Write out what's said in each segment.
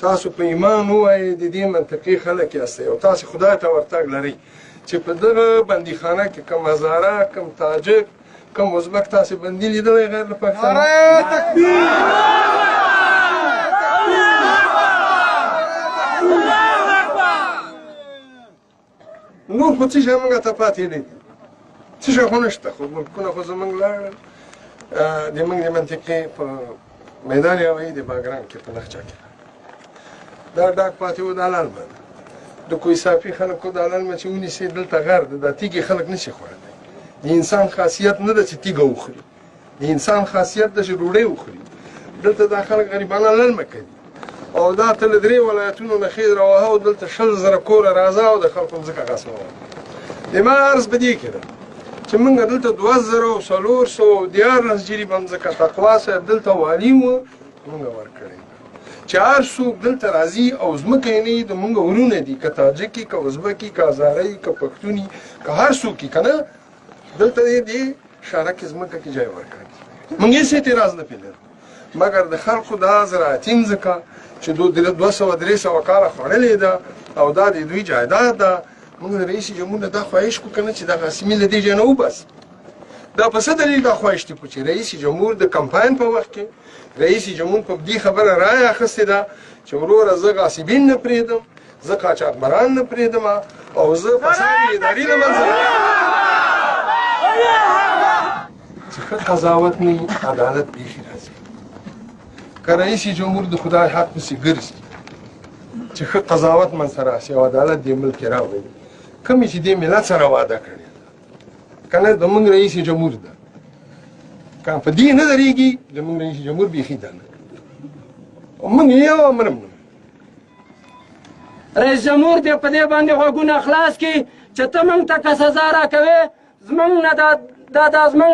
تاسو په ایمان ووایئ د دې منطقي خلک یاستئ او تاسو خدای ته ورتګ لرئ چې په دغه بندیخانه کې کوم هزاره کوم تاجک کوم ازبک تاسو بندي لیدلی غیر له پاکستان نور خو څه شی موږ ته پاتې نه دي څه شی خو نشته خو ملکونه خو زموږ لاړل د موږ د منطقې په میدان هوایي د باګرام کې په نخچه کې دا ډاک پاتې و د للمه د کوه صافي خلکو د للمه چې ونیسي دلته غر ده دا تیږې خلک نشي خوړلی د انسان خاصیت نه ده چې تیږه وخوري د انسان خاصیت ده چې ډوډۍ وخوري دلته دا خلک غریبانه للمه کوي او دا ته له 3 ولایتونو نه خیز راوهه او دلته 100,000 کوره راځه او د خلکو مځکه غصبوه د ما عرض په دې کې ده چې موږ دلته 2414 جریب مځکه تقوا صاحب دلته والي و موږ ورکړی چې هر څوک دلته راځي او ځمکه یې نه د موږ ورونه دي که تاجکي که ازبکي که هزارهي که پښتوني که هر څوک که نه دلته دې شاره کې ځمکه کې ځای ورکړی موږ هېڅ اعتراض نه پرې لرو مګر د خلکو دا زراعتي مځکه چې 200-300 کاله خوړلې ده او دا د دوی جایداد ده موږ د رئیس جمهور نه دا خواهش کوو که نه چې دا قاسمي له دې ځای نه وباسي دا په څه دلیل دا خواهش دی چې رئیس جمهور د کمپاین په وخت کې رئیس جمهور په دې خبره رایه اخیستې ده چې وروره زه غاصبین نه پرېږدم زه قاچاقبران نه پرېږدم او زه فساد اداري له منځه چې ښه قضاوت نه وي عدالت بیخي راځي که رئیس جمهور د خدای حق پسې ګرځي چې ښه قضاوت منځته راشي او عدالت دې ملک کې راولي کومې چې دې ملت سره وعده کړې ده که نه زموږ رئیس جمهور ده که په دې نه درېږي زموږ رئیس جمهور بیخي ده نه او موږ یو امر نه رئیس جمهور دې په دې باندې غوږونه خلاص کړي چې ته موږ ته که سزا راکوې زموږ نه دا زموږ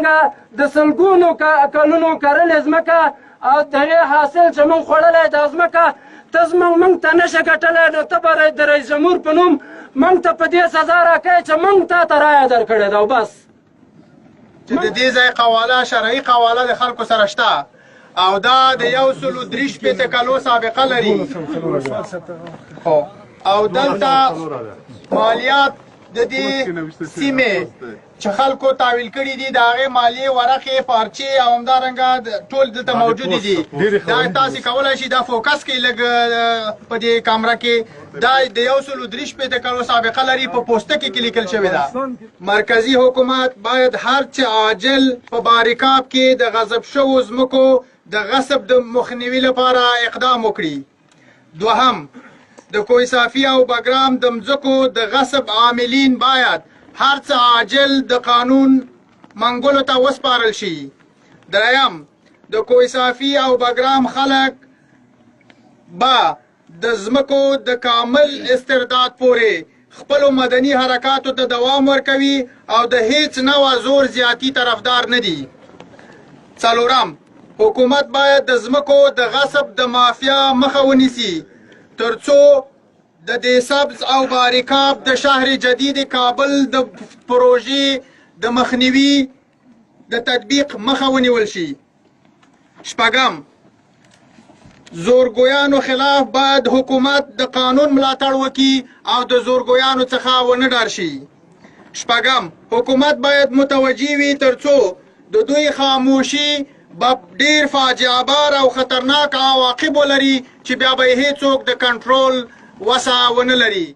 د سلګونو کلونو کرلې ځمکه او د هغې حاصل چې موږ خوړلی دا ځمکه ته موږ ته نشه ګټلی نو ته به د رئیس جمهور په نوم موږ ته په دې سزا راکوې چې موږ تا ته رایه درکړې ده او بس چې د دې ځای قواله شرعي قواله د خلکو سره شته او دا د 130 کلو سابقه لري او دلته مالیات د دې سیمې چې خلکو تحویل کړي دي د هغې مالیې ورقې پارچې او همدارنګه ټول دلته موجودې دي دا تاسې کولی شئ دا فوکس کړئ لږ په دې کامره کې دا د 130 کلو سابقه لري په پوسټکي کې لیکل شوې ده مرکزي حکومت باید هر چې عاجل په باریکاب کې د غصب شوو ځمکو د غصب د مخنیوي لپاره اقدام وکړي دوهم د کوه صافي او بګرام د مځکو د غصب عاملین باید هر څه عاجل د قانون منګولو ته وسپارل شي دریم د کوه صافي او بګرام خلک با د ځمکو د کامل استرداد پورې خپلو مدني حرکاتو ته دوام ورکوي او د هیڅ نوع زور زیاتی طرفدار نه دي څلورم حکومت باید د ځمکو د غصب د مافیا مخه ونیسي تر څو د دې سبز او باریکاب د شهر جدید کابل د پروژې د مخنیوي د تطبیق مخه ونیول شي شپږم زورګویانو خلاف باید حکومت د قانون ملاتړ وکړي او د زورګویانو څخه ونه ډار شي شپږم حکومت باید متوجه وي تر څو د دوی خاموشي به ډیر فاجعه بار او خطرناک عواقب ولري چې بیا به هیڅوک د کنټرول وسه ونه لري